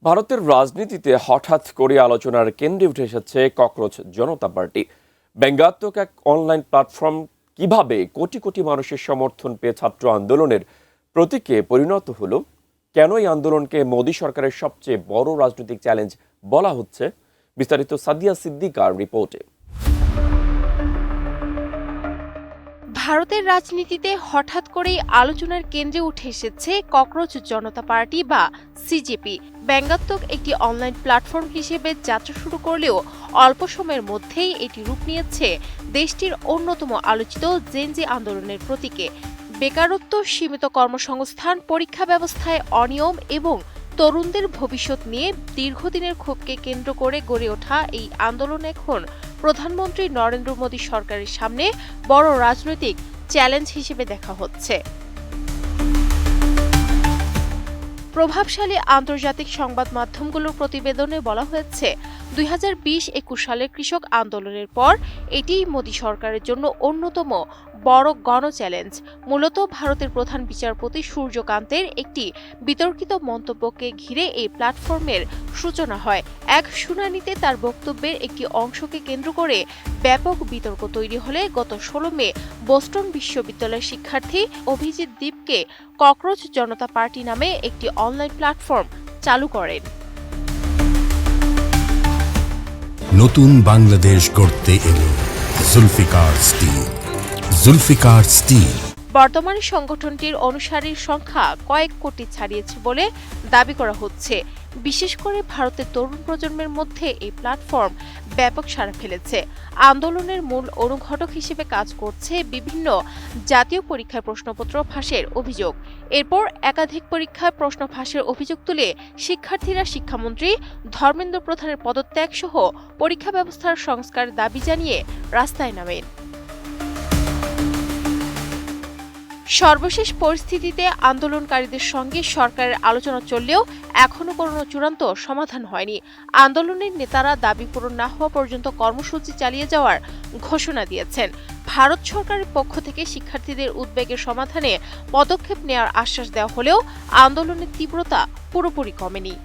ভারতের রাজনীতিতে হঠাৎ করে আলোচনার কেন্দ্রে উঠে এসেছে ককরোচ জনতা পার্টি। ব্যঙ্গাত্মক এক অনলাইন প্ল্যাটফর্ম কিভাবে কোটি কোটি মানুষের সমর্থন পেয়ে ছাত্র আন্দোলনের প্রতীকে পরিণত হলো, কেন এই আন্দোলনকে মোদী সরকারের সবচেয়ে বড় রাজনৈতিক চ্যালেঞ্জ বলা হচ্ছে, বিস্তারিত সাদিয়া সিদ্দিকার রিপোর্টে। ভারতের রাজনীতিতে হঠাৎ করেই আলোচনার কেন্দ্রে উঠে এসেছে ককরোচ জনতা পার্টি বা সিজেপি। ব্যঙ্গাত্মক একটি অনলাইন প্ল্যাটফর্ম হিসেবে যাত্রা শুরু করলেও অল্প সময়ের মধ্যেই এটি রূপ নিয়েছে দেশটির অন্যতম আলোচিত জেনজি আন্দোলনের প্রতীকে। বেকারত্ব, সীমিত কর্মসংস্থান, পরীক্ষা ব্যবস্থায় অনিয়ম এবং তরুণদের ভবিষ্যৎ নিয়ে দীর্ঘদিনের ক্ষোভকে কেন্দ্র করে গড়ে ওঠা এই আন্দোলন এখন প্রধানমন্ত্রী নরেন্দ্র মোদী সরকারের সামনে বড় রাজনৈতিক চ্যালেঞ্জ হিসেবে দেখা হচ্ছে। প্রভাবশালী আন্তর্জাতিক সংবাদ মাধ্যমগুলোর প্রতিবেদনে বলা হয়েছে, 2020-21 সালের কৃষক আন্দোলনের পর এটিই মোদী সরকারের জন্য অন্যতম বড় গণ চ্যালেঞ্জ। মূলত ভারতের প্রধান বিচারপতি সূর্যকান্তের একটি বিতর্কিত মন্তব্যকে ঘিরে এই প্ল্যাটফর্মের সূচনা হয়। এক শুনানিতে তার বক্তব্যের একটি অংশকে কেন্দ্র করে ব্যাপক বিতর্ক তৈরি হলে গত 16 মে বোস্টন বিশ্ববিদ্যালয়ের শিক্ষার্থী অভিজিৎ দীপকে ককরোচ জনতা পার্টি নামে একটি অনলাইন প্ল্যাটফর্ম চালু করেন। নতুন বাংলাদেশ গড়তে এলো জুলফিকার স্টিল। জুলফিকার স্টিল বর্তমানে সংগঠনটির অনুসারীর সংখ্যা কয়েক কোটি ছাড়িয়েছে বলে দাবি করা হচ্ছে। বিশেষ করে ভারতের তরুণ প্রজন্মের মধ্যে এই প্ল্যাটফর্ম ব্যাপক সাড়া ফেলেছে। আন্দোলনের মূল অনুঘটক হিসেবে কাজ করছে বিভিন্ন জাতীয় পরীক্ষার প্রশ্নপত্র ফাঁসের অভিযোগ। এরপর একাধিক পরীক্ষায় প্রশ্ন ফাঁসের অভিযোগ তুলে শিক্ষার্থীরা শিক্ষামন্ত্রী ধর্মেন্দ্র প্রধানের পদত্যাগ সহ পরীক্ষা ব্যবস্থার সংস্কারের দাবি জানিয়ে রাস্তায় নামেন। সর্বশেষ পরিস্থিতিতে আন্দোলনকারীদের সঙ্গে সরকারের আলোচনা চললেও এখনো কোনো চূড়ান্ত সমাধান হয়নি। আন্দোলনের নেতারা দাবি পূরণ না হওয়া পর্যন্ত কর্মসূচি চালিয়ে যাওয়ার ঘোষণা দিয়েছেন। ভারত সরকারের পক্ষ থেকে শিক্ষার্থীদের উদ্বেগের সমাধানে পদক্ষেপ নেওয়ার আশ্বাস দেওয়া হলেও আন্দোলনের তীব্রতা পুরোপুরি কমেনি।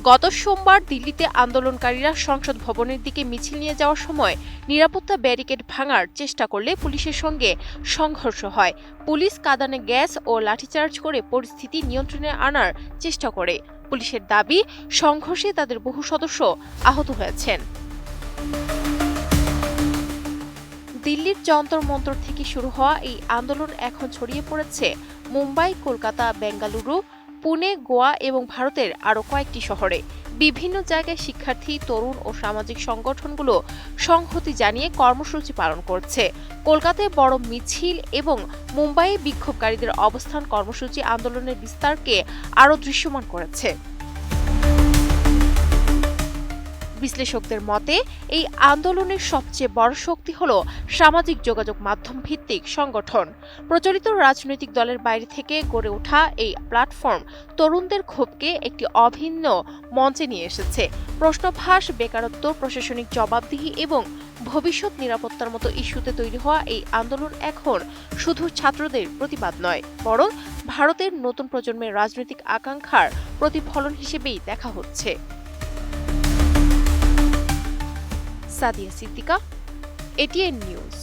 গত সোমবার দিল্লিতে আন্দোলনকারীরা সংসদ ভবনের দিকে মিছিল নিয়ে যাওয়ার সময় নিরাপত্তা ব্যারিকেড ভাঙার চেষ্টা করলে পুলিশের সঙ্গে সংঘর্ষ হয়। পুলিশ কাঁদানে গ্যাস ও লাঠিচার্জ করে পরিস্থিতি নিয়ন্ত্রণে আনার চেষ্টা করে। পুলিশের দাবি, সংঘর্ষে তাদের বহু সদস্য আহত হয়েছেন। দিল্লির যন্তর মন্তর থেকে শুরু হওয়া এই আন্দোলন এখন ছড়িয়ে পড়েছে মুম্বাই, কলকাতা, বেঙ্গালুরু, পুনে, গোয়া এবং ভারতের আরও কয়েকটি শহরে। বিভিন্ন জায়গায় শিক্ষার্থী, তরুণ ও সামাজিক সংগঠনগুলো সংহতি জানিয়ে কর্মসূচি পালন করছে। কলকাতায় বড় মিছিল এবং মুম্বাইয়ে বিক্ষোভকারীদের অবস্থান কর্মসূচি আন্দোলনের বিস্তারকে আরও দৃশ্যমান করেছে। বিশ্লেষকদের মতে, এই আন্দোলনের সবচেয়ে বড় শক্তি হল সামাজিক যোগাযোগ মাধ্যম ভিত্তিক সংগঠন। প্রচলিত রাজনৈতিক দলের বাইরে থেকে গড়ে ওঠা এই প্ল্যাটফর্ম তরুণদের ক্ষোভকে একটি অভিন্ন মঞ্চে নিয়ে এসেছে। প্রশ্ন ফাঁস, বেকারত্ব, প্রশাসনিক জবাবদিহি এবং ভবিষ্যৎ নিরাপত্তার মতো ইস্যুতে তৈরি হওয়া এই আন্দোলন এখন শুধু ছাত্রদের প্রতিবাদ নয়, বরং ভারতের নতুন প্রজন্মের রাজনৈতিক আকাঙ্ক্ষার প্রতিফলন হিসেবেই দেখা হচ্ছে। সাদিয়া সিদ্দিকা, এটিএন নিউজ।